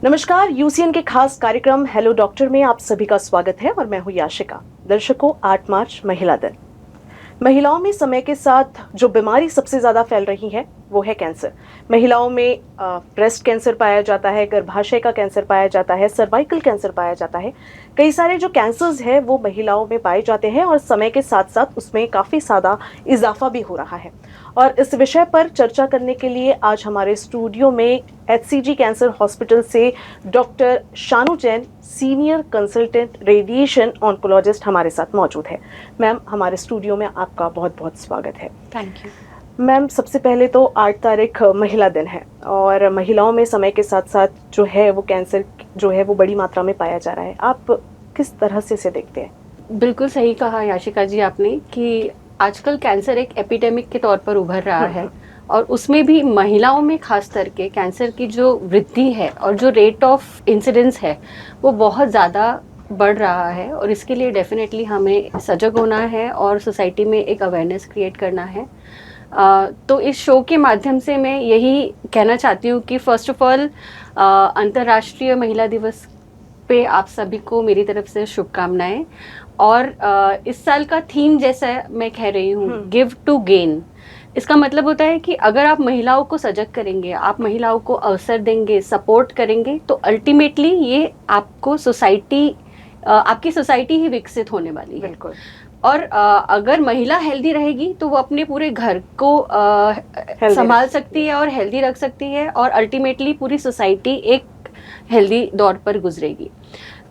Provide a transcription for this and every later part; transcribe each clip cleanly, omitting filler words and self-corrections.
नमस्कार, यूसीएन के खास कार्यक्रम हेलो डॉक्टर में आप सभी का स्वागत है और मैं हूं याशिका। दर्शकों, 8 मार्च महिला दिन। महिलाओं में समय के साथ जो बीमारी सबसे ज़्यादा फैल रही है वो है कैंसर। महिलाओं में ब्रेस्ट कैंसर पाया जाता है, गर्भाशय का कैंसर पाया जाता है, सर्वाइकल कैंसर पाया जाता है। कई सारे जो कैंसर्स हैं वो महिलाओं में पाए जाते हैं और समय के साथ साथ उसमें काफ़ी ज़्यादा इजाफा भी हो रहा है। और इस विषय पर चर्चा करने के लिए आज हमारे स्टूडियो में HCG कैंसर हॉस्पिटल से doctor Shanu Jain, senior consultant radiation oncologist हमारे साथ मौजूद है। मैम, हमारे स्टूडियो में आपका बहुत बहुत स्वागत है। थैंक यू मैम, सबसे पहले तो 8 तारीख महिला दिन है और महिलाओं में समय के साथ साथ जो है वो कैंसर जो है वो बड़ी मात्रा में पाया जा रहा है। आप किस तरह से इसे देखते हैं? बिल्कुल सही कहा याशिका जी आपने कि आजकल कैंसर एक एपिडेमिक के तौर पर उभर रहा है और उसमें भी महिलाओं में खास करके कैंसर की जो वृद्धि है और जो रेट ऑफ इंसिडेंस है वो बहुत ज़्यादा बढ़ रहा है और इसके लिए डेफिनेटली हमें सजग होना है और सोसाइटी में एक अवेयरनेस क्रिएट करना है। तो इस शो के माध्यम से मैं यही कहना चाहती हूँ कि फर्स्ट ऑफ ऑल अंतर्राष्ट्रीय महिला दिवस पे आप सभी को मेरी तरफ से शुभकामनाएं। और इस साल का थीम जैसा मैं कह रही हूँ, गिव टू गेन। इसका मतलब होता है कि अगर आप महिलाओं को सजग करेंगे, आप महिलाओं को अवसर देंगे, सपोर्ट करेंगे, तो अल्टीमेटली ये आपको आपकी सोसाइटी ही विकसित होने वाली है। बिल्कुल। और अगर महिला हेल्दी रहेगी तो वो अपने पूरे घर को संभाल सकती है और हेल्दी रख सकती है और अल्टीमेटली पूरी सोसाइटी एक हेल्दी दौर पर गुजरेगी।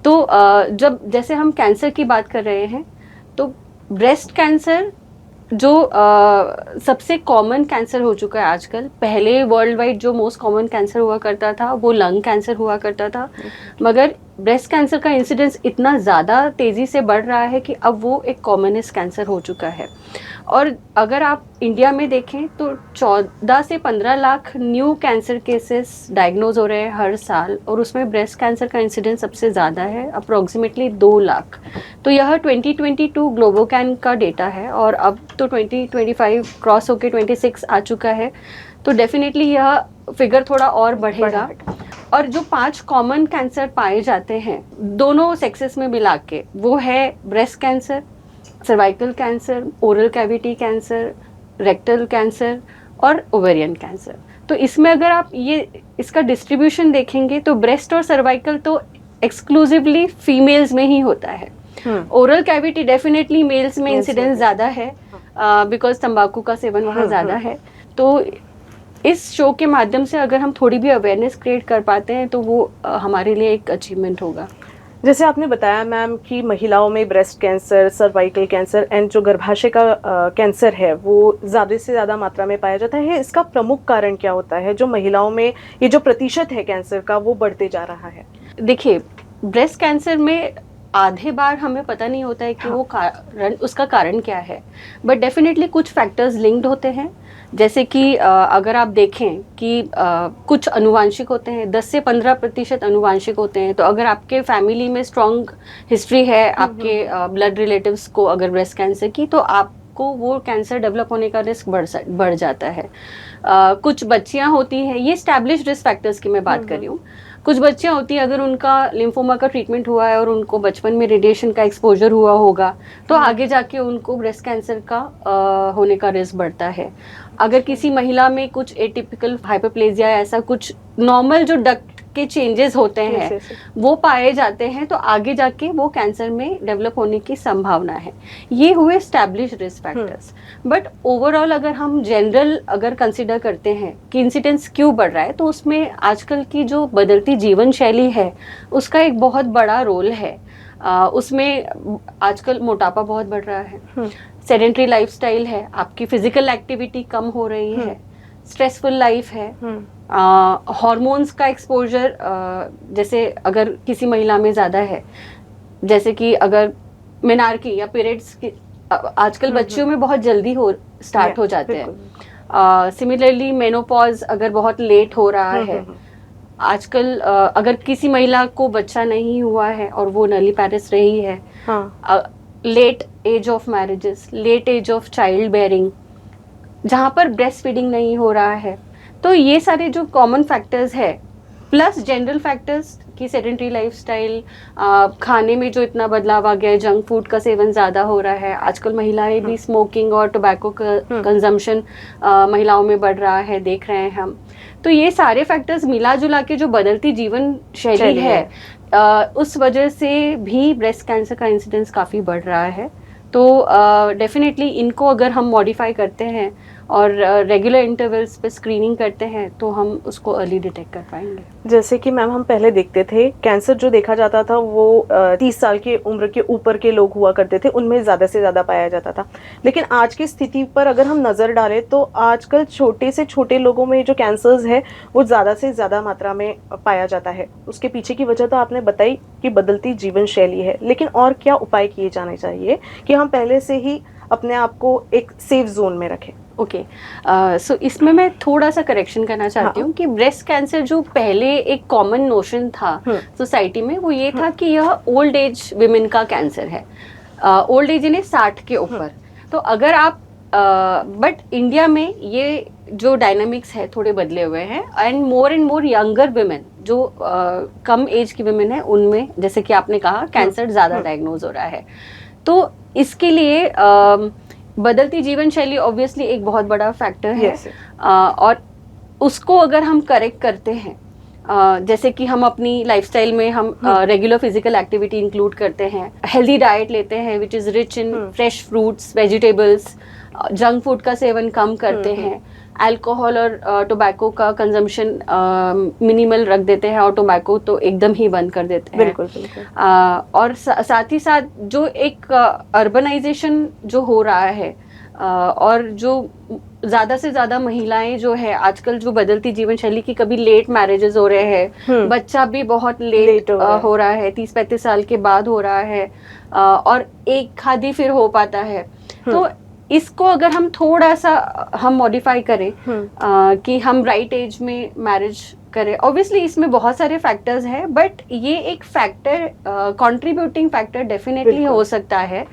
तो जब जैसे हम कैंसर की बात कर रहे हैं तो ब्रेस्ट कैंसर जो सबसे कॉमन कैंसर हो चुका है आजकल। पहले वर्ल्ड वाइड जो मोस्ट कॉमन कैंसर हुआ करता था वो लंग कैंसर हुआ करता था, मगर ब्रेस्ट कैंसर का इंसिडेंस इतना ज़्यादा तेज़ी से बढ़ रहा है कि अब वो एक कॉमनेस्ट कैंसर हो चुका है। और अगर आप इंडिया में देखें तो 14 से 15 lakh new cancer cases diagnose हो रहे हैं हर साल और उसमें ब्रेस्ट कैंसर का इंसिडेंस सबसे ज़्यादा है, अप्रोक्सीमेटली 2 लाख। तो यह 2022 ग्लोबोकैन का डेटा है और अब तो 2025 क्रॉस होके 26 आ चुका है, तो डेफिनेटली यह फिगर थोड़ा और बढ़ेगा। और जो 5 कॉमन कैंसर पाए जाते हैं दोनों सेक्सेस में मिला के, वो है breast cancer, cervical cancer, oral cavity cancer, rectal cancer और ओवेरियन कैंसर। तो इसमें अगर आप इसका डिस्ट्रीब्यूशन देखेंगे तो ब्रेस्ट और सर्वाइकल तो एक्सक्लूसिवली फीमेल्स में ही होता है। ओरल कैविटी डेफिनेटली मेल्स में इंसिडेंस ज़्यादा है बिकॉज तंबाकू का सेवन वहाँ ज़्यादा है। तो इस शो के माध्यम से अगर हम थोड़ी भी अवेयरनेस क्रिएट कर पाते हैं तो वो हमारे लिए एक अचीवमेंट होगा। जैसे आपने बताया मैम कि महिलाओं में breast cancer, cervical cancer and जो गर्भाशय का कैंसर है वो ज़्यादा से ज़्यादा मात्रा में पाया जाता है। इसका प्रमुख कारण क्या होता है जो महिलाओं में ये जो प्रतिशत है कैंसर का वो बढ़ते जा रहा है? देखिए, ब्रेस्ट कैंसर में आधे बार हमें पता नहीं होता है कि वो उसका कारण क्या है, बट डेफिनेटली कुछ फैक्टर्स लिंक्ड होते हैं। जैसे कि अगर आप देखें कि कुछ अनुवांशिक होते हैं, 10 से 15% अनुवांशिक होते हैं। तो अगर आपके फैमिली में स्ट्रॉन्ग हिस्ट्री है आपके ब्लड रिलेटिव्स को अगर ब्रेस्ट कैंसर की, तो आपको वो कैंसर डेवलप होने का रिस्क बढ़ जाता है। कुछ बच्चियां होती हैं, ये एस्टैब्लिश्ड रिस्क फैक्टर्स की मैं बात कर रही हूँ। कुछ बच्चियां होती हैं, अगर उनका लिम्फोमा का ट्रीटमेंट हुआ है और उनको बचपन में रेडिएशन का एक्सपोजर हुआ होगा तो आगे जाके उनको ब्रेस्ट कैंसर का होने का रिस्क बढ़ता है। अगर किसी महिला में कुछ एटिपिकल हाइपरप्लेजिया ऐसा कुछ नॉर्मल जो डक्ट के चेंजेस होते हैं वो पाए जाते हैं तो आगे जाके वो कैंसर में डेवलप होने की संभावना है। ये हुए established risk factors. But overall अगर हम जनरल अगर कंसिडर करते हैं कि इंसिडेंस क्यों बढ़ रहा है, तो उसमें आजकल की जो बदलती जीवन शैली है उसका एक बहुत बड़ा रोल है। उसमें आजकल मोटापा बहुत बढ़ रहा है, सेडेंटरी लाइफस्टाइल है, आपकी फिजिकल एक्टिविटी कम हो रही है, स्ट्रेसफुल लाइफ है, हार्मोन्स का एक्सपोजर जैसे अगर किसी महिला में ज़्यादा है, जैसे कि अगर मेनार्की या पीरियड्स की आजकल बच्चियों में बहुत जल्दी स्टार्ट हो जाते हैं। सिमिलरली मेनोपॉज अगर बहुत लेट हो रहा है आजकल, अगर किसी महिला को बच्चा नहीं हुआ है और वो नलीपैरिस रही है, late age of marriages, late age of child bearing, जहाँ पर ब्रेस्ट फीडिंग नहीं हो रहा है, तो ये सारे जो कॉमन फैक्टर्स है प्लस जनरल फैक्टर्स की सेडेंटरी लाइफस्टाइल, खाने में जो इतना बदलाव आ गया है, जंक फूड का सेवन ज़्यादा हो रहा है, आजकल महिलाएं भी स्मोकिंग और टोबैको का कंजम्पशन महिलाओं में बढ़ रहा है, देख रहे हैं हम। तो ये सारे फैक्टर्स मिला जुला के जो बदलती जीवन शैली है, उस वजह से भी ब्रेस्ट कैंसर का इंसिडेंस काफ़ी बढ़ रहा है। तो डेफिनेटली इनको अगर हम मॉडिफाई करते हैं और रेगुलर इंटरवल्स पे स्क्रीनिंग करते हैं तो हम उसको अर्ली डिटेक्ट कर पाएंगे। जैसे कि मैम हम पहले देखते थे कैंसर जो देखा जाता था वो 30 साल की उम्र के ऊपर के लोग हुआ करते थे, उनमें ज़्यादा से ज़्यादा पाया जाता था। लेकिन आज की स्थिति पर अगर हम नज़र डालें तो आजकल छोटे से छोटे लोगों में जो कैंसर्स है वो ज़्यादा से ज़्यादा मात्रा में पाया जाता है। उसके पीछे की वजह तो आपने बताई कि बदलती जीवन शैली है, लेकिन और क्या उपाय किए जाने चाहिए कि हम पहले से ही अपने आप को एक सेफ जोन में रखें? ओके, सो इसमें मैं थोड़ा सा करेक्शन करना चाहती हूँ कि ब्रेस्ट कैंसर जो पहले एक कॉमन नोशन था सोसाइटी में, वो ये था कि यह ओल्ड एज विमेन का कैंसर है, ओल्ड एज यानी 60 के ऊपर। तो अगर आप बट इंडिया में ये जो डायनामिक्स है थोड़े बदले हुए हैं, एंड मोर यंगर विमेन जो कम एज की विमेन है उनमें, जैसे कि आपने कहा, कैंसर ज़्यादा डायग्नोज हो रहा है। तो इसके लिए बदलती जीवन शैली ऑब्वियसली एक बहुत बड़ा फैक्टर है। और उसको अगर हम करेक्ट करते हैं, जैसे कि हम अपनी लाइफस्टाइल में हम रेगुलर फिजिकल एक्टिविटी इंक्लूड करते हैं, हेल्दी डाइट लेते हैं which is rich in fresh fruits vegetables, junk food का सेवन कम करते हैं, अल्कोहल और टोबैको का कंजम्पशन मिनिमल रख देते हैं, और टोबैको तो एकदम ही बंद कर देते हैं। बिल्कुल बिल्कुल। और साथ ही साथ जो एक अर्बनाइजेशन जो हो रहा है, और जो ज़्यादा से ज़्यादा महिलाएं जो है आजकल, जो बदलती जीवन शैली की, कभी लेट मैरिजेस हो रहे हैं, बच्चा भी बहुत लेट हो रहा है, 30-35 साल के बाद हो रहा है, और एक खादी फिर हो पाता है। तो इसको अगर हम थोड़ा सा हम मॉडिफाई करें कि हम राइट एज में मैरिज करें, ऑब्वियसली इसमें बहुत सारे फैक्टर्स हैं, बट ये एक फैक्टर, कंट्रीब्यूटिंग फैक्टर डेफिनेटली हो सकता है।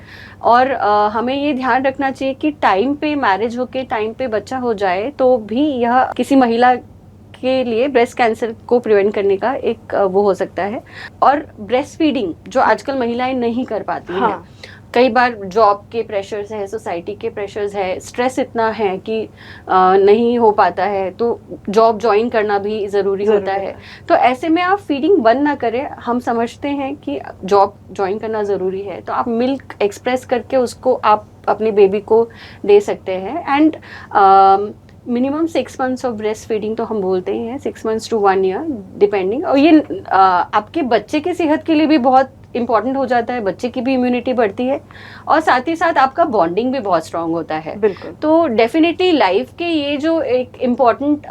और हमें ये ध्यान रखना चाहिए कि टाइम पे मैरिज होके टाइम पे बच्चा हो जाए तो भी यह किसी महिला के लिए ब्रेस्ट कैंसर को प्रिवेंट करने का एक वो हो सकता है। और ब्रेस्ट फीडिंग जो आजकल महिलाएं नहीं कर पाती हैं, कई बार जॉब के प्रेशर्स है, सोसाइटी के प्रेशर्स है, स्ट्रेस इतना है कि नहीं हो पाता है, तो जॉब ज्वाइन करना भी ज़रूरी होता है। तो ऐसे में आप फीडिंग बंद ना करें। हम समझते हैं कि जॉब ज्वाइन करना ज़रूरी है, तो आप मिल्क एक्सप्रेस करके उसको आप अपने बेबी को दे सकते हैं। And minimum 6 months of breast feeding तो हम बोलते ही हैं, 6 मंथ्स टू 1 ईयर डिपेंडिंग। और ये आपके बच्चे की सेहत के लिए भी बहुत इम्पॉर्टेंट हो जाता है, बच्चे की भी इम्यूनिटी बढ़ती है, और साथ ही साथ आपका बॉन्डिंग भी बहुत स्ट्रांग होता है। बिल्कुल। तो डेफिनेटली लाइफ के ये जो एक इम्पॉर्टेंट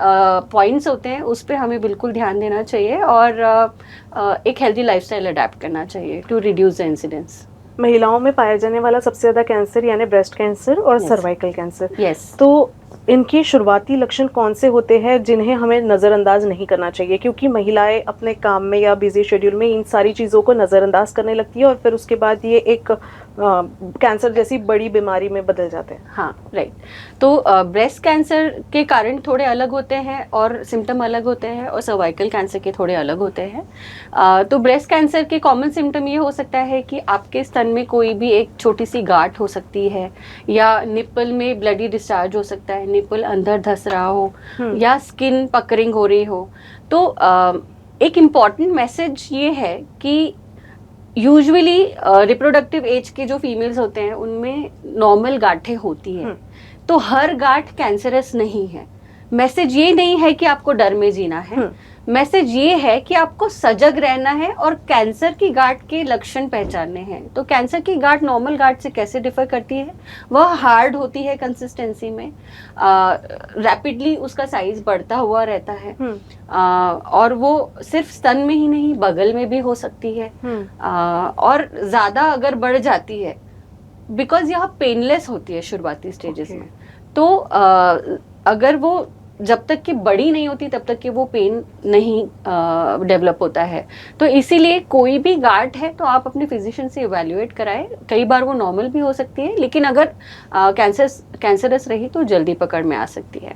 पॉइंट्स होते हैं उस पर हमें बिल्कुल ध्यान देना चाहिए, और एक हेल्दी लाइफस्टाइल अडेप्ट करना चाहिए टू रिड्यूस द इंसिडेंस। महिलाओं में पाया जाने वाला सबसे ज़्यादा कैंसर यानी ब्रेस्ट कैंसर और सर्वाइकल कैंसर। तो इनके शुरुआती लक्षण कौन से होते हैं जिन्हें हमें नज़रअंदाज नहीं करना चाहिए? क्योंकि महिलाएं अपने काम में या बिजी शेड्यूल में इन सारी चीज़ों को नज़रअंदाज करने लगती है और फिर उसके बाद ये एक कैंसर जैसी बड़ी बीमारी में बदल जाते हैं। हाँ, राइट। तो ब्रेस्ट कैंसर के कारण थोड़े अलग होते हैं और सिम्टम अलग होते हैं, और सर्वाइकल कैंसर के थोड़े अलग होते हैं। तो ब्रेस्ट कैंसर के कॉमन सिम्टम ये हो सकता है कि आपके स्तन में कोई भी एक छोटी सी गांठ हो सकती है, या निप्पल में ब्लडी डिस्चार्ज हो सकता है, निप्पल अंदर धस रहा हो, या स्किन पकरिंग हो रही हो। तो एक इम्पॉर्टेंट मैसेज ये है कि यूजुअली रिप्रोडक्टिव एज के जो फीमेल्स होते हैं उनमें नॉर्मल गांठें होती हैं, तो हर गांठ कैंसरस नहीं है। मैसेज ये नहीं है कि आपको डर में जीना है, मैसेज ये है कि आपको सजग रहना है और कैंसर की गांठ के लक्षण पहचानने हैं। तो कैंसर की गांठ नॉर्मल गांठ से कैसे डिफर करती है? वह हार्ड होती है कंसिस्टेंसी में, रैपिडली उसका साइज बढ़ता हुआ रहता है, और वो सिर्फ स्तन में ही नहीं बगल में भी हो सकती है, और ज़्यादा अगर बढ़ जाती है बिकॉज यह पेनलेस होती है शुरुआती स्टेजेस में। तो अगर वो जब तक कि बड़ी नहीं होती तब तक कि वो पेन नहीं डेवलप होता है। तो इसीलिए कोई भी गांठ है तो आप अपने फिजिशियन से इवैल्यूएट कराएं। कई बार वो नॉर्मल भी हो सकती है, लेकिन अगर कैंसरस रही तो जल्दी पकड़ में आ सकती है।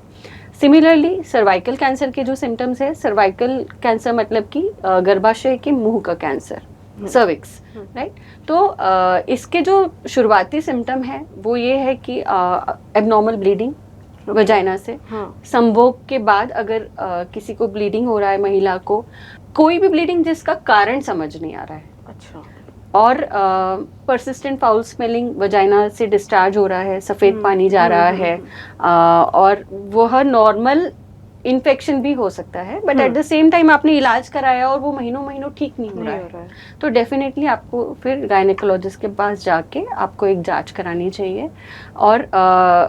सिमिलरली सर्वाइकल कैंसर के जो सिम्टम्स है, सर्वाइकल कैंसर मतलब कि गर्भाशय के मुंह का कैंसर, सर्विक्स, राइट। तो इसके जो शुरुआती सिम्टम है वो ये है कि एबनॉर्मल ब्लीडिंग वजाइना से, संभोग के बाद अगर किसी को ब्लीडिंग हो रहा है, महिला को कोई भी ब्लीडिंग जिसका कारण समझ नहीं आ रहा है, अच्छा, और परसिस्टेंट फाउल स्मेलिंग, वजाइना से डिस्चार्ज हो रहा है, सफ़ेद पानी जा रहा है, और वह नॉर्मल इन्फेक्शन भी हो सकता है, but at the same time आपने इलाज कराया और वो महीनों महीनों ठीक नहीं हो रहा है, तो डेफिनेटली आपको फिर गायनेकोलॉजिस्ट के पास जाके आपको एक जांच करानी चाहिए, और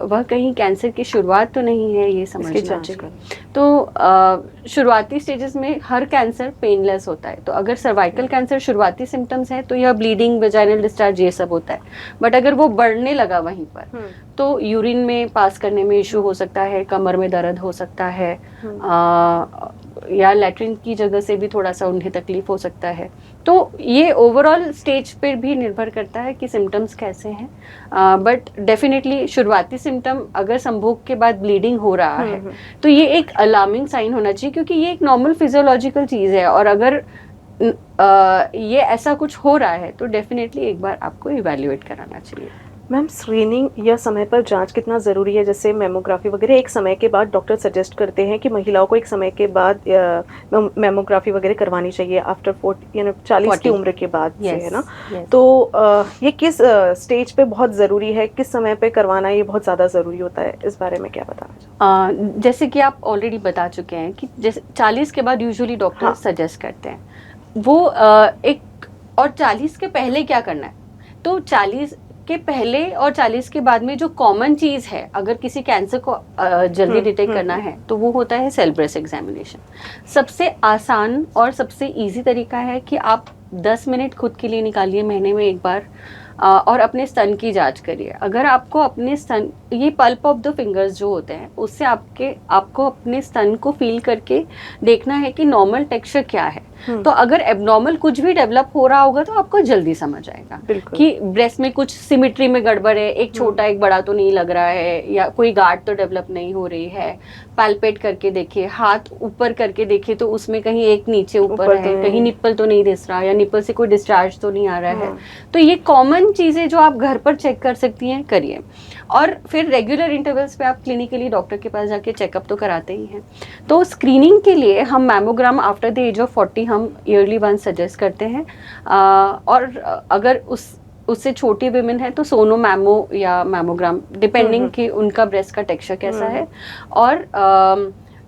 वह कहीं कैंसर की शुरुआत तो नहीं है ये समझना चाहिए। तो शुरुआती स्टेजेस में हर कैंसर पेनलेस होता है, तो अगर सर्वाइकल कैंसर शुरुआती सिम्टम्स है तो यह ब्लीडिंग, वेजाइनल डिस्चार्ज ये सब होता है, बट अगर वो बढ़ने लगा वहीं पर तो यूरिन में पास करने में इशू हो सकता है, कमर में दर्द हो सकता है, या लैट्रिन की जगह से भी थोड़ा सा उन्हें तकलीफ हो सकता है। तो ये ओवरऑल स्टेज पर भी निर्भर करता है कि सिम्टम्स कैसे हैं, बट डेफिनेटली शुरुआती सिम्टम अगर संभोग के बाद ब्लीडिंग हो रहा है तो ये एक अलार्मिंग साइन होना चाहिए, क्योंकि ये एक नॉर्मल फिजियोलॉजिकल चीज़ है, और अगर ये ऐसा कुछ हो रहा है तो डेफिनेटली एक बार आपको इवैल्यूएट कराना चाहिए। मैम, स्क्रीनिंग या समय पर जांच कितना ज़रूरी है? जैसे मेमोग्राफी वगैरह एक समय के बाद डॉक्टर सजेस्ट करते हैं कि महिलाओं को एक समय के बाद मेमोग्राफी वगैरह करवानी चाहिए, आफ्टर 40 की उम्र के बाद से, है ना? तो ये किस स्टेज पे बहुत ज़रूरी है, किस समय पे करवाना ये बहुत ज़्यादा ज़रूरी होता है, इस बारे में क्या बताना चाहिए? जैसे कि आप ऑलरेडी बता चुके हैं कि जैसे 40 के बाद यूजुअली डॉक्टर सजेस्ट करते हैं वो एक, और 40 के पहले क्या करना है, तो 40 के पहले और 40 के बाद में जो कॉमन चीज़ है, अगर किसी कैंसर को जल्दी डिटेक्ट करना है तो वो होता है सेल ब्रेस्ट एग्जामिनेशन। सबसे आसान और सबसे इजी तरीका है कि आप 10 मिनट खुद के लिए निकालिए महीने में एक बार, और अपने स्तन की जांच करिए। अगर आपको अपने स्तन, ये पल्प ऑफ द फिंगर्स जो होते हैं उससे आपको अपने स्तन को फील करके देखना है कि नॉर्मल टेक्सचर क्या है। तो अगर एबनॉर्मल कुछ भी डेवलप हो रहा होगा तो आपको जल्दी समझ आएगा कि ब्रेस्ट में कुछ सिमिट्री में गड़बड़ है, एक छोटा एक बड़ा तो नहीं लग रहा है, या कोई गांठ तो डेवलप नहीं हो रही है। पैल्पेट करके देखिए, हाथ ऊपर करके देखिए तो उसमें कहीं एक नीचे ऊपर है, कहीं निप्पल तो नहीं दिख रहा, या निप्पल से कोई डिस्चार्ज तो नहीं आ रहा है। तो ये कॉमन चीज़ें जो आप घर पर चेक कर सकती हैं, करिए। और फिर रेगुलर इंटरवल्स पे आप क्लिनिकली डॉक्टर के पास जाके चेकअप तो कराते ही हैं। तो स्क्रीनिंग के लिए हम mammogram after the age of 40 हम ईयरली वन सजेस्ट करते हैं, और अगर उससे छोटी विमेन है तो सोनो मैमो या मैमोग्राम, डिपेंडिंग कि उनका ब्रेस्ट का टेक्सचर कैसा है। और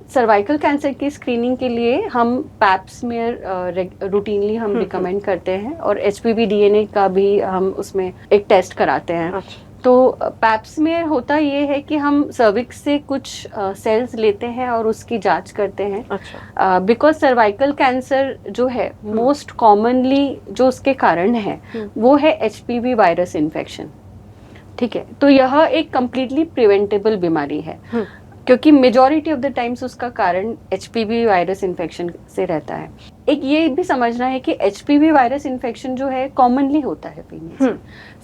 सर्वाइकल कैंसर की स्क्रीनिंग के लिए हम पैप स्मीयर रूटीनली हम रिकमेंड करते हैं, और HPV DNA का भी हम उसमें एक टेस्ट कराते हैं। अच्छा। तो पैप स्मीयर होता ये है कि हम सर्विक्स से कुछ सेल्स लेते हैं और उसकी जांच करते हैं। अच्छा। बिकॉज सर्वाइकल कैंसर जो है मोस्ट कॉमनली जो उसके कारण है वो है HPV वायरस इन्फेक्शन। ठीक है, तो यह एक कम्प्लीटली प्रिवेंटेबल बीमारी है, क्योंकि मेजॉरिटी ऑफ द टाइम्स उसका कारण HPV वायरस इन्फेक्शन से रहता है। एक ये भी समझना है कि HPV वायरस इन्फेक्शन जो है कॉमनली होता है फीमेल्स में,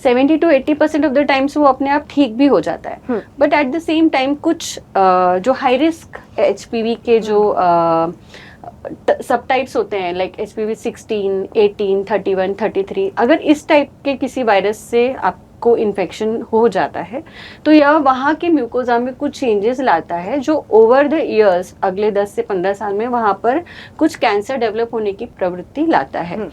70 to 80% ऑफ द टाइम्स वो अपने आप ठीक भी हो जाता है। But at the same time कुछ जो हाई रिस्क HPV के जो सब टाइप्स होते हैं, लाइक HPV 16, 18, 31, 33, अगर इस टाइप के किसी वायरस से आपको इन्फेक्शन हो जाता है तो यह वहाँ के म्यूकोजा में कुछ चेंजेस लाता है जो ओवर द ईयर्स, अगले 10 से 15 साल में वहाँ पर कुछ कैंसर डेवलप होने की प्रवृत्ति लाता है।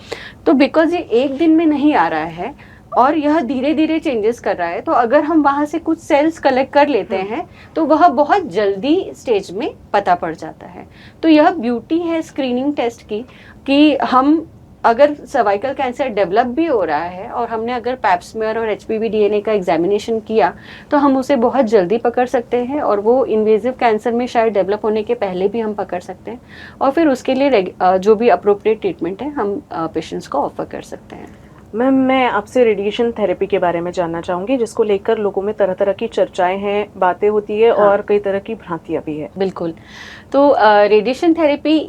तो बिकॉज ये एक दिन में नहीं आ रहा है और यह धीरे धीरे चेंजेस कर रहा है, तो अगर हम वहाँ से कुछ सेल्स कलेक्ट कर लेते हैं तो वह बहुत जल्दी स्टेज में पता पड़ जाता है। तो यह ब्यूटी है स्क्रीनिंग टेस्ट की कि हम अगर सर्वाइकल कैंसर डेवलप भी हो रहा है और हमने अगर पैप स्मीयर और HPV DNA का एग्जामिनेशन किया तो हम उसे बहुत जल्दी पकड़ सकते हैं, और वो इन्वेजिव कैंसर में शायद डेवलप होने के पहले भी हम पकड़ सकते हैं, और फिर उसके लिए जो भी अप्रोप्रिएट ट्रीटमेंट है हम पेशेंट्स को ऑफर कर सकते हैं। मैम, मैं आपसे रेडिएशन थेरेपी के बारे में जानना चाहूँगी, जिसको लेकर लोगों में तरह तरह की चर्चाएं हैं, बातें होती है, और कई तरह की भ्रांतियाँ भी है। बिल्कुल। तो रेडिएशन थेरेपी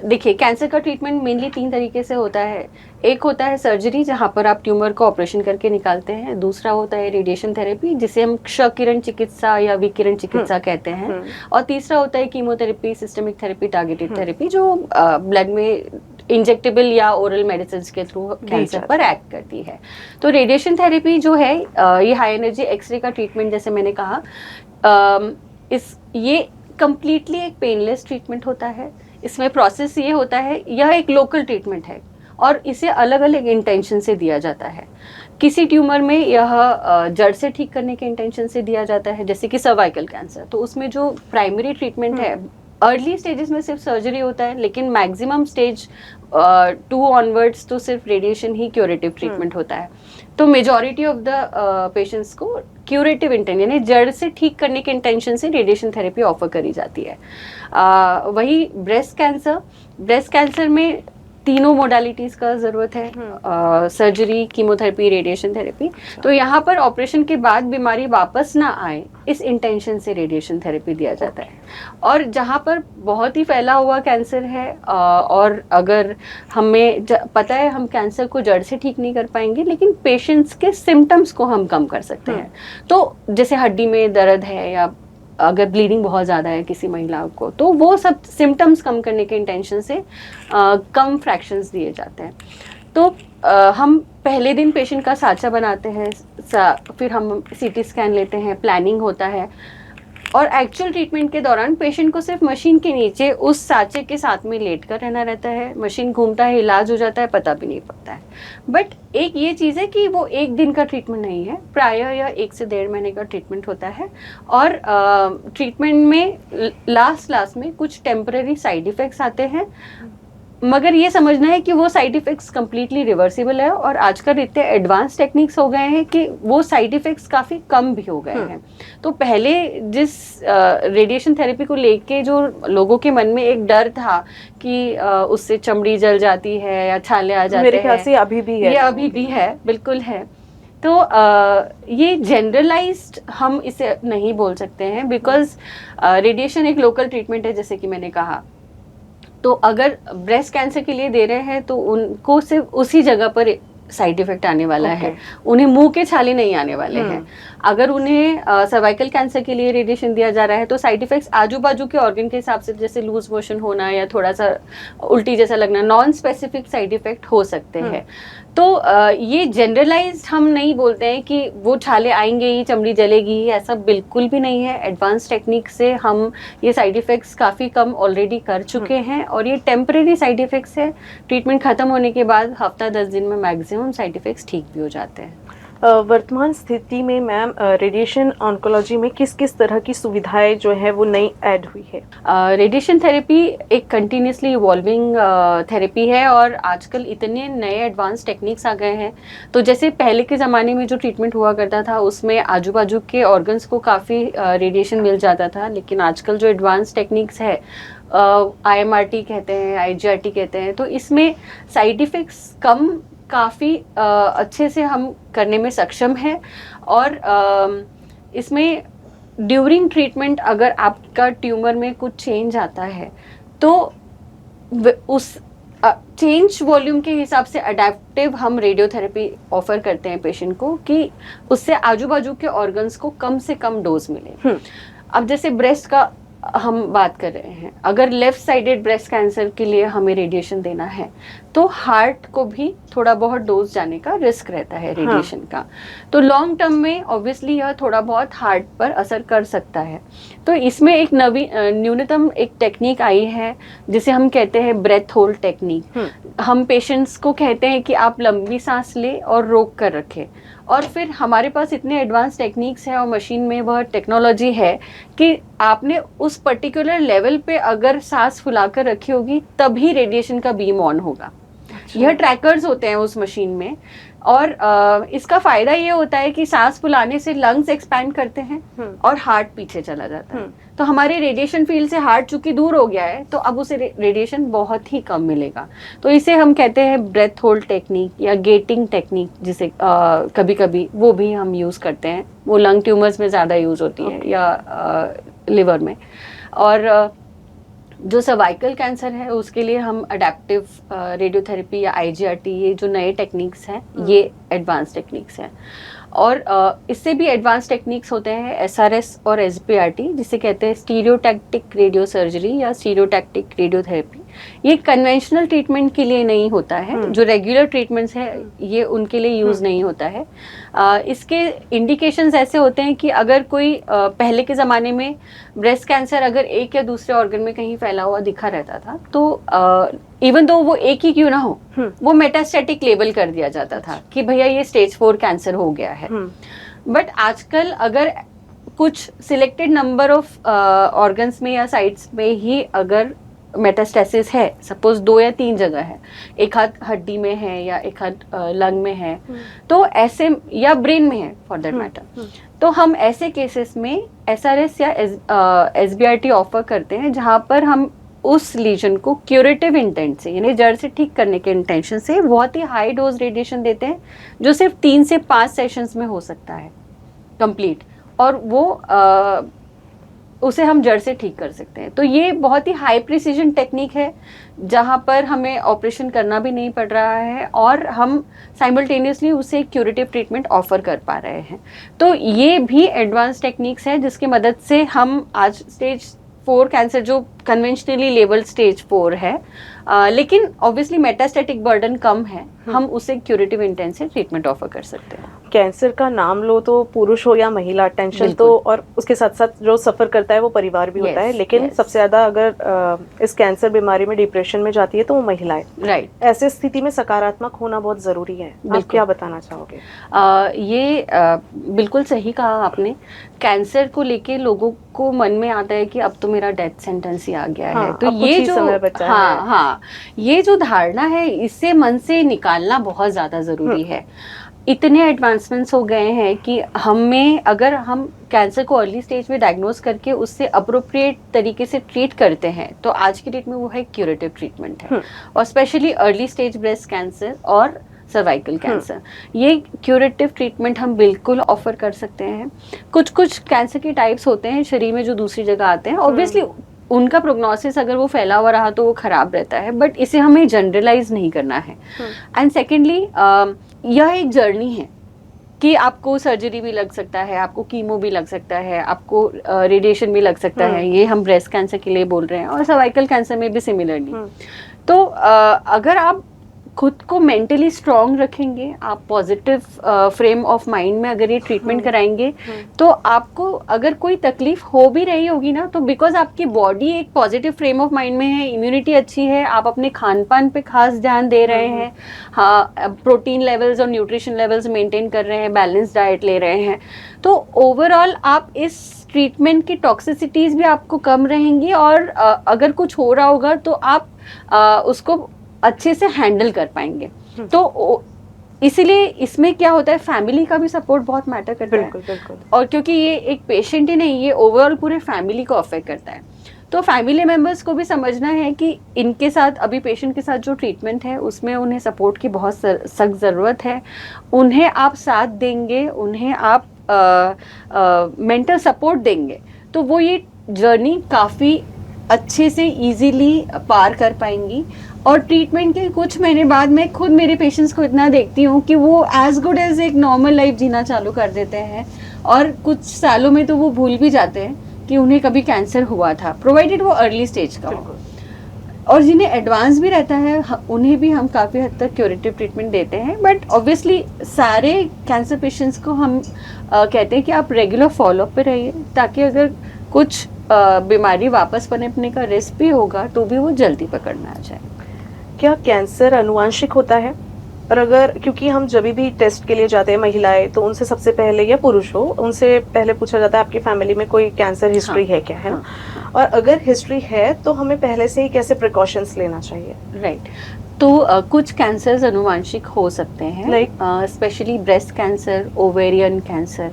देखिए, कैंसर का ट्रीटमेंट मेनली 3 तरीके से होता है। एक होता है सर्जरी, जहाँ पर आप ट्यूमर को ऑपरेशन करके निकालते हैं। दूसरा होता है रेडिएशन थेरेपी, जिसे हम क्षकिरण चिकित्सा या विकिरण चिकित्सा कहते हैं। और तीसरा होता है chemotherapy, systemic therapy, targeted therapy, जो ब्लड में इंजेक्टेबल या ओरल मेडिसिन के थ्रू कैंसर पर एक्ट करती है। तो रेडिएशन थेरेपी जो है, ये हाई एनर्जी एक्सरे का ट्रीटमेंट, जैसे मैंने कहा, ये कम्प्लीटली एक पेनलेस ट्रीटमेंट होता है। इसमें प्रोसेस ये होता है, यह एक लोकल ट्रीटमेंट है और इसे अलग अलग इंटेंशन से दिया जाता है। किसी ट्यूमर में यह जड़ से ठीक करने के इंटेंशन से दिया जाता है, जैसे कि सर्वाइकल कैंसर, तो उसमें जो प्राइमरी ट्रीटमेंट है, अर्ली स्टेजेस में सिर्फ सर्जरी होता है, लेकिन मैक्सिमम स्टेज 2 ऑनवर्ड्स तो सिर्फ रेडिएशन ही क्यूरेटिव ट्रीटमेंट होता है। तो मेजॉरिटी ऑफ द पेशेंट्स को क्यूरेटिव इंटेंशन, यानी जड़ से ठीक करने के इंटेंशन से रेडिएशन थेरेपी ऑफर करी जाती है। वही ब्रेस्ट कैंसर में तीनों मोडालिटीज का जरूरत है, सर्जरी, कीमोथेरेपी, रेडिएशन थेरेपी। तो यहाँ पर ऑपरेशन के बाद बीमारी वापस ना आए, इस इंटेंशन से रेडिएशन थेरेपी दिया जाता है। और जहाँ पर बहुत ही फैला हुआ कैंसर है, और अगर हमें पता है हम कैंसर को जड़ से ठीक नहीं कर पाएंगे, लेकिन पेशेंट्स के सिम्टम्स को हम कम कर सकते हैं। तो जैसे हड्डी में दर्द है, या अगर ब्लीडिंग बहुत ज़्यादा है किसी महिला को, तो वो सब सिम्टम्स कम करने के इंटेंशन से कम फ्रैक्शंस दिए जाते हैं। तो हम पहले दिन पेशेंट का साँचा बनाते हैं, फिर हम सीटी स्कैन लेते हैं, प्लानिंग होता है, और एक्चुअल ट्रीटमेंट के दौरान पेशेंट को सिर्फ मशीन के नीचे उस साँचे के साथ में लेट कर रहना रहता है। मशीन घूमता है, इलाज हो जाता है, पता भी नहीं पड़ता है। बट एक ये चीज़ है कि वो एक दिन का ट्रीटमेंट नहीं है, प्रायः यह 1 से 1.5 महीने का ट्रीटमेंट होता है। और ट्रीटमेंट में लास्ट में कुछ टेम्पररी साइड इफ़ेक्ट्स आते हैं, मगर ये समझना है कि वो साइड इफ़ेक्ट्स कम्प्लीटली रिवर्सिबल है, और आजकल इतने एडवांस टेक्निक्स हो गए हैं कि वो साइड इफ़ेक्ट्स काफ़ी कम भी हो गए हैं। तो पहले जिस रेडिएशन थेरेपी को लेके जो लोगों के मन में एक डर था कि उससे चमड़ी जल जाती है या छाले आ जाते हैं, मेरे ख्याल से अभी भी है, ये अभी भी है, बिल्कुल है। तो ये जनरलाइज्ड हम इसे नहीं बोल सकते हैं, बिकॉज रेडिएशन एक लोकल ट्रीटमेंट है, जैसे कि मैंने कहा। तो अगर ब्रेस्ट कैंसर के लिए दे रहे हैं तो उनको सिर्फ उसी जगह पर साइड इफेक्ट आने वाला है, उन्हें मुंह के छाले नहीं आने वाले हैं। अगर उन्हें सर्वाइकल कैंसर के लिए रेडिएशन दिया जा रहा है तो साइड इफेक्ट्स आजू बाजू के ऑर्गन के हिसाब से, जैसे लूज मोशन होना या थोड़ा सा उल्टी जैसा लगना, नॉन स्पेसिफिक साइड इफेक्ट हो सकते हैं। तो ये जनरलाइज्ड हम नहीं बोलते हैं कि वो छाले आएंगे ही, चमड़ी जलेगी ही, ऐसा बिल्कुल भी नहीं है। एडवांस टेक्निक से हम ये साइड इफ़ेक्ट्स काफ़ी कम ऑलरेडी कर चुके हैं, और ये टेम्परेरी साइड इफ़ेक्ट्स है। ट्रीटमेंट ख़त्म होने के बाद हफ्ता 10 दिन में मैक्सिमम साइड इफ़ेक्ट्स ठीक भी हो जाते हैं। वर्तमान स्थिति में मैम रेडिएशन ऑन्कोलॉजी में किस किस तरह की सुविधाएं जो है वो नई ऐड हुई है? रेडिएशन थेरेपी एक कंटिन्यूसली इवॉल्विंग थेरेपी है, और आजकल इतने नए एडवांस टेक्निक्स आ गए हैं। तो जैसे पहले के ज़माने में जो ट्रीटमेंट हुआ करता था, उसमें आजू बाजू के ऑर्गन्स को काफ़ी रेडिएशन मिल जाता था, लेकिन आजकल जो एडवांस टेक्निक्स है, IMRT कहते हैं, IGRT कहते हैं, तो इसमें साइड इफ़ेक्ट्स कम काफ़ी अच्छे से हम करने में सक्षम है। और इसमें ड्यूरिंग ट्रीटमेंट अगर आपका ट्यूमर में कुछ चेंज आता है तो उस चेंज वॉल्यूम के हिसाब से अडेप्टिव हम रेडियोथेरेपी ऑफर करते हैं पेशेंट को, कि उससे आजू बाजू के ऑर्गन्स को कम से कम डोज मिले। अब जैसे ब्रेस्ट का हम बात कर रहे हैं, अगर लेफ्ट साइडेड ब्रेस्ट कैंसर के लिए हमें रेडिएशन देना है तो हार्ट को भी थोड़ा बहुत डोज जाने का रिस्क रहता है रेडिएशन का। तो लॉन्ग टर्म में ऑब्वियसली यह थोड़ा बहुत हार्ट पर असर कर सकता है। तो इसमें एक न्यूनतम एक टेक्निक आई है जिसे हम कहते हैं ब्रेथ होल्ड टेक्निक। हम पेशेंट्स को कहते हैं कि आप लंबी सांस ले और रोक कर रखें, और फिर हमारे पास इतने एडवांस टेक्निक्स हैं और मशीन में वह टेक्नोलॉजी है कि आपने उस पर्टिकुलर लेवल पे अगर सांस फुलाकर रखी होगी तभी रेडिएशन का बीम ऑन होगा। यह ट्रैकर्स होते हैं उस मशीन में, और इसका फायदा ये होता है कि सांस फुलाने से लंग्स एक्सपैंड करते हैं और हार्ट पीछे चला जाता है। तो हमारे रेडिएशन फील्ड से हार्ट चूंकि दूर हो गया है तो अब उसे रेडिएशन बहुत ही कम मिलेगा। तो इसे हम कहते हैं ब्रेथ होल्ड टेक्निक या गेटिंग टेक्निक, जिसे कभी कभी वो भी हम यूज़ करते हैं। वो लंग ट्यूमर्स में ज़्यादा यूज़ होती है या लिवर में। और जो सर्वाइकल कैंसर है उसके लिए हम अडेप्टिव रेडियोथेरेपी या IGRT, ये जो नए टेक्निक्स हैं ये एडवांस टेक्निक्स हैं। और इससे भी एडवांस टेक्निक्स होते हैं SRS और SBRT, जिसे कहते हैं स्टीरियोटैक्टिक रेडियो सर्जरी या स्टीरियोटैक्टिक रेडियोथेरेपी। ये कन्वेंशनल ट्रीटमेंट के लिए नहीं होता है, जो रेगुलर ट्रीटमेंट्स है ये उनके लिए यूज़ नहीं होता है। इसके इंडिकेशंस ऐसे होते हैं कि अगर कोई पहले के ज़माने में ब्रेस्ट कैंसर अगर एक या दूसरे ऑर्गन में कहीं फैला हुआ दिखा रहता था तो इवन दो वो एक ही क्यों ना हो, वो मेटास्टेटिक लेबल कर दिया जाता था कि भैया ये स्टेज 4 कैंसर हो गया है। बट आजकल अगर कुछ सिलेक्टेड नंबर ऑफ ऑर्गन्स में या साइट्स में ही अगर मेटास्टेसिस है, सपोज 2 या 3 जगह है, एक हाथ हड्डी में है या एक हाथ लंग में है, तो ऐसे या ब्रेन में है फॉर दैट मैटर, तो हम ऐसे केसेस में SRS या SBRT ऑफर करते हैं, जहां पर हम उस लीजन को क्यूरेटिव इंटेंट से यानी जड़ से ठीक करने के इंटेंशन से बहुत ही हाई डोज रेडिएशन देते हैं, जो सिर्फ 3 से 5 सेशंस में हो सकता है कंप्लीट, और वो उसे हम जड़ से ठीक कर सकते हैं। तो ये बहुत ही हाई प्रिसीजन टेक्निक है, जहाँ पर हमें ऑपरेशन करना भी नहीं पड़ रहा है और हम साइमल्टेनियसली उसे क्यूरेटिव ट्रीटमेंट ऑफर कर पा रहे हैं। तो ये भी एडवांस टेक्निक्स है जिसकी मदद से हम आज स्टेज 4 कैंसर, जो कन्वेंशनली लेबल स्टेज 4 है, लेकिन ऑब्वियसली मेटास्टेटिक बर्डन कम है, हम उसे क्यूरेटिव इंटेंट से ट्रीटमेंट ऑफर कर सकते हैं। कैंसर का नाम लो तो पुरुष हो या महिला, टेंशन तो, और उसके साथ साथ जो सफ़र करता है वो परिवार भी होता है, लेकिन सबसे ज़्यादा अगर इस कैंसर बीमारी में डिप्रेशन में जाती है तो वो महिलाएं। राइट। ऐसे स्थिति में सकारात्मक होना बहुत ज़रूरी है। आप क्या बताना चाहोगे? ये बिल्कुल सही कहा आपने। कैंसर को लेके लोगों को मन में आता है कि अब तो मेरा डेथ सेंटेंस ही आ गया है, तो ये जो ये जो धारणा है इससे मन से निकालना बहुत ज़्यादा ज़रूरी है। इतने एडवांसमेंट्स हो गए हैं कि हमें, अगर हम कैंसर को अर्ली स्टेज में डायग्नोज करके उससे अप्रोप्रिएट तरीके से ट्रीट करते हैं, तो आज की डेट में वो है क्यूरेटिव ट्रीटमेंट है। और specially early stage breast cancer और सर्वाइकल कैंसर, ये क्यूरेटिव ट्रीटमेंट हम बिल्कुल ऑफर कर सकते हैं। कुछ कैंसर के टाइप्स होते हैं शरीर में जो दूसरी जगह आते हैं, ऑब्वियसली उनका प्रोग्नोसिस अगर वो फैला हुआ रहा तो वो खराब रहता है, बट इसे हमें जनरलाइज नहीं करना है। एंड सेकेंडली, यह एक जर्नी है कि आपको सर्जरी भी लग सकता है, आपको कीमो भी लग सकता है, आपको रेडिएशन भी लग सकता है। ये हम ब्रेस्ट कैंसर के लिए बोल रहे हैं, और सर्वाइकल कैंसर में भी सिमिलरली। तो अगर आप खुद को मेंटली स्ट्रॉन्ग रखेंगे, आप पॉजिटिव फ्रेम ऑफ माइंड में अगर ये ट्रीटमेंट कराएंगे, तो आपको अगर कोई तकलीफ हो भी रही होगी ना, तो बिकॉज आपकी बॉडी एक पॉजिटिव फ्रेम ऑफ माइंड में है, इम्यूनिटी अच्छी है, आप अपने खान पान पे खास ध्यान दे रहे हैं, हाँ, प्रोटीन लेवल्स और न्यूट्रिशन लेवल्स मेंटेन कर रहे हैं, बैलेंस डाइट ले रहे हैं, तो ओवरऑल आप इस ट्रीटमेंट की टॉक्सिसिटीज़ भी आपको कम रहेंगी, और अगर कुछ हो रहा होगा तो आप उसको अच्छे से हैंडल कर पाएंगे। तो इसीलिए इसमें क्या होता है, फैमिली का भी सपोर्ट बहुत मैटर करता है। बिल्कुल। और क्योंकि ये एक पेशेंट ही नहीं, ये ओवरऑल पूरे फैमिली को अफेक्ट करता है, तो फैमिली मेम्बर्स को भी समझना है कि इनके साथ अभी पेशेंट के साथ जो ट्रीटमेंट है उसमें उन्हें सपोर्ट की बहुत सख्त ज़रूरत है। उन्हें आप साथ देंगे, उन्हें आप मेंटल सपोर्ट देंगे, तो वो ये जर्नी काफ़ी अच्छे से इजीली पार कर पाएंगी। और ट्रीटमेंट के कुछ महीने बाद मैं खुद मेरे पेशेंट्स को इतना देखती हूँ कि वो एज गुड एज एक नॉर्मल लाइफ जीना चालू कर देते हैं, और कुछ सालों में तो वो भूल भी जाते हैं कि उन्हें कभी कैंसर हुआ था, प्रोवाइडेड वो अर्ली स्टेज का हो। और जिन्हें एडवांस भी रहता है उन्हें भी हम काफ़ी हद तक क्यूरेटिव ट्रीटमेंट देते हैं। बट ऑब्वियसली सारे कैंसर पेशेंट्स को हम कहते हैं कि आप रेगुलर फॉलोअप पे रहिए, ताकि अगर कुछ बीमारी वापस पनपने का रिस्क भी होगा तो भी वो जल्दी पकड़ना आ जाए। क्या कैंसर अनुवांशिक होता है? और अगर, क्योंकि हम जब भी टेस्ट के लिए जाते हैं महिलाएं, तो उनसे सबसे पहले, या पुरुष हो, उनसे पहले पूछा जाता है आपकी फैमिली में कोई कैंसर हिस्ट्री है क्या, है ना? और अगर हिस्ट्री है तो हमें पहले से ही कैसे प्रिकॉशंस लेना चाहिए? राइट। तो कुछ कैंसर्स अनुवांशिक हो सकते हैं, like specially breast cancer, ovarian cancer,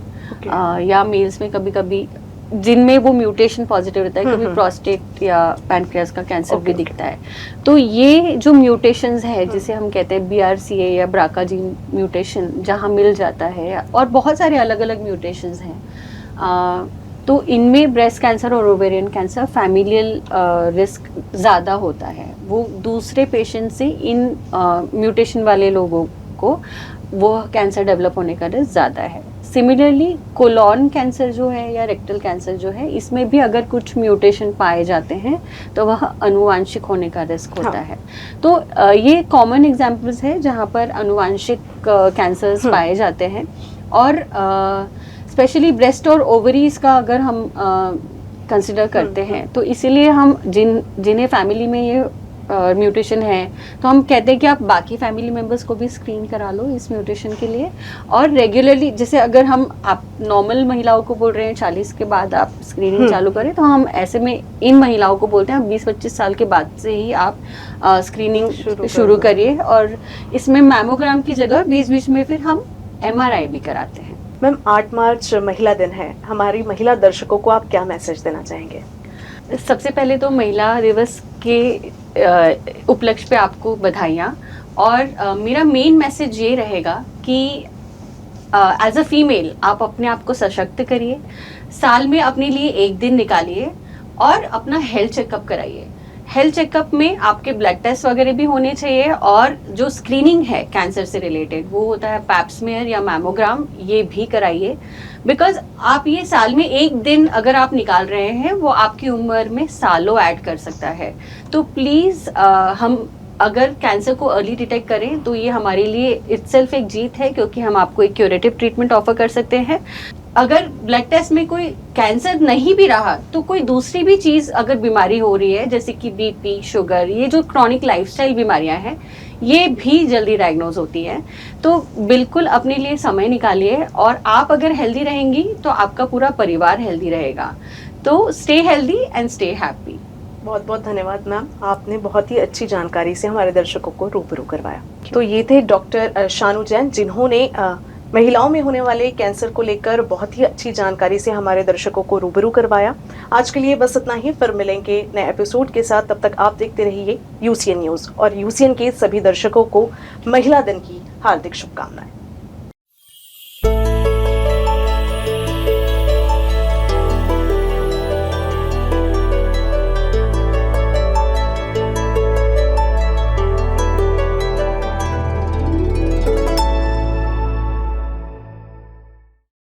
या मेल्स में कभी कभी जिनमें वो म्यूटेशन पॉजिटिव रहता है, कभी प्रोस्टेट या पैनक्रियास का कैंसर भी दिखता है। तो ये जो म्यूटेशंस है, जिसे हम कहते हैं BRCA या ब्राका जीन म्यूटेशन, जहाँ मिल जाता है, और बहुत सारे अलग अलग म्यूटेशंस हैं, तो इनमें ब्रेस्ट कैंसर और ओवेरियन कैंसर फैमिलियल रिस्क ज़्यादा होता है, वो दूसरे पेशेंट से इन म्यूटेशन वाले लोगों को वो कैंसर डेवलप होने का रिस्क ज़्यादा है। सिमिलरली कोलॉन कैंसर जो है या रेक्टल कैंसर जो है, इसमें भी अगर कुछ म्यूटेशन पाए जाते हैं तो वह अनुवांशिक होने का रिस्क होता है। तो ये कॉमन एग्जांपल्स है जहाँ पर अनुवांशिक कैंसर्स पाए जाते हैं। और स्पेशली ब्रेस्ट और ओवरीज का अगर हम कंसिडर करते हैं तो इसीलिए हम जिन्हें फैमिली में ये म्यूटेशन है तो हम कहते हैं कि आप बाकी फैमिली मेम्बर्स को भी स्क्रीन करा लो इस म्यूटेशन के लिए। और रेगुलरली, जैसे अगर आप नॉर्मल महिलाओं को बोल रहे हैं 40 के बाद आप स्क्रीनिंग चालू करें, तो हम ऐसे में इन महिलाओं को बोलते हैं 20-25 साल के बाद से ही आप स्क्रीनिंग शुरू करिए। और इसमें मैमोग्राम की जगह बीच बीच में फिर हम MRI भी कराते हैं। मैम, 8 मार्च महिला दिन है, हमारी महिला दर्शकों को आप क्या मैसेज देना चाहेंगे? सबसे पहले तो महिला दिवस के उपलक्ष्य पे आपको बधाइयाँ। और मेरा मेन मैसेज ये रहेगा कि एज अ फीमेल आप अपने आप को सशक्त करिए, साल में अपने लिए एक दिन निकालिए और अपना हेल्थ चेकअप कराइए। हेल्थ चेकअप में आपके ब्लड टेस्ट वगैरह भी होने चाहिए, और जो स्क्रीनिंग है कैंसर से रिलेटेड वो होता है पैप्समेयर या मैमोग्राम, ये भी कराइए। बिकॉज आप ये साल में एक दिन अगर आप निकाल रहे हैं वो आपकी उम्र में सालों ऐड कर सकता है। तो प्लीज़ हम अगर कैंसर को अर्ली डिटेक्ट करें तो ये हमारे लिए इटसेल्फ एक जीत है, क्योंकि हम आपको एक क्यूरेटिव ट्रीटमेंट ऑफर कर सकते हैं। अगर ब्लड टेस्ट में कोई कैंसर नहीं भी रहा तो कोई दूसरी भी चीज़ अगर बीमारी हो रही है, जैसे कि BP, शुगर, ये जो क्रॉनिक लाइफस्टाइल बीमारियां हैं, ये भी जल्दी डायग्नोज होती हैं। तो बिल्कुल अपने लिए समय निकालिए, और आप अगर हेल्दी रहेंगी तो आपका पूरा परिवार हेल्दी रहेगा। तो stay healthy and stay happy. बहुत बहुत धन्यवाद मैम, आपने बहुत ही अच्छी जानकारी से हमारे दर्शकों को रूबरू करवाया। तो ये थे डॉक्टर शानू जैन, जिन्होंने महिलाओं में होने वाले कैंसर को लेकर बहुत ही अच्छी जानकारी से हमारे दर्शकों को रूबरू करवाया। आज के लिए बस इतना ही, फिर मिलेंगे नए एपिसोड के साथ। तब तक आप देखते रहिए UCN न्यूज़, और UCN के सभी दर्शकों को महिला दिन की हार्दिक शुभकामनाएं।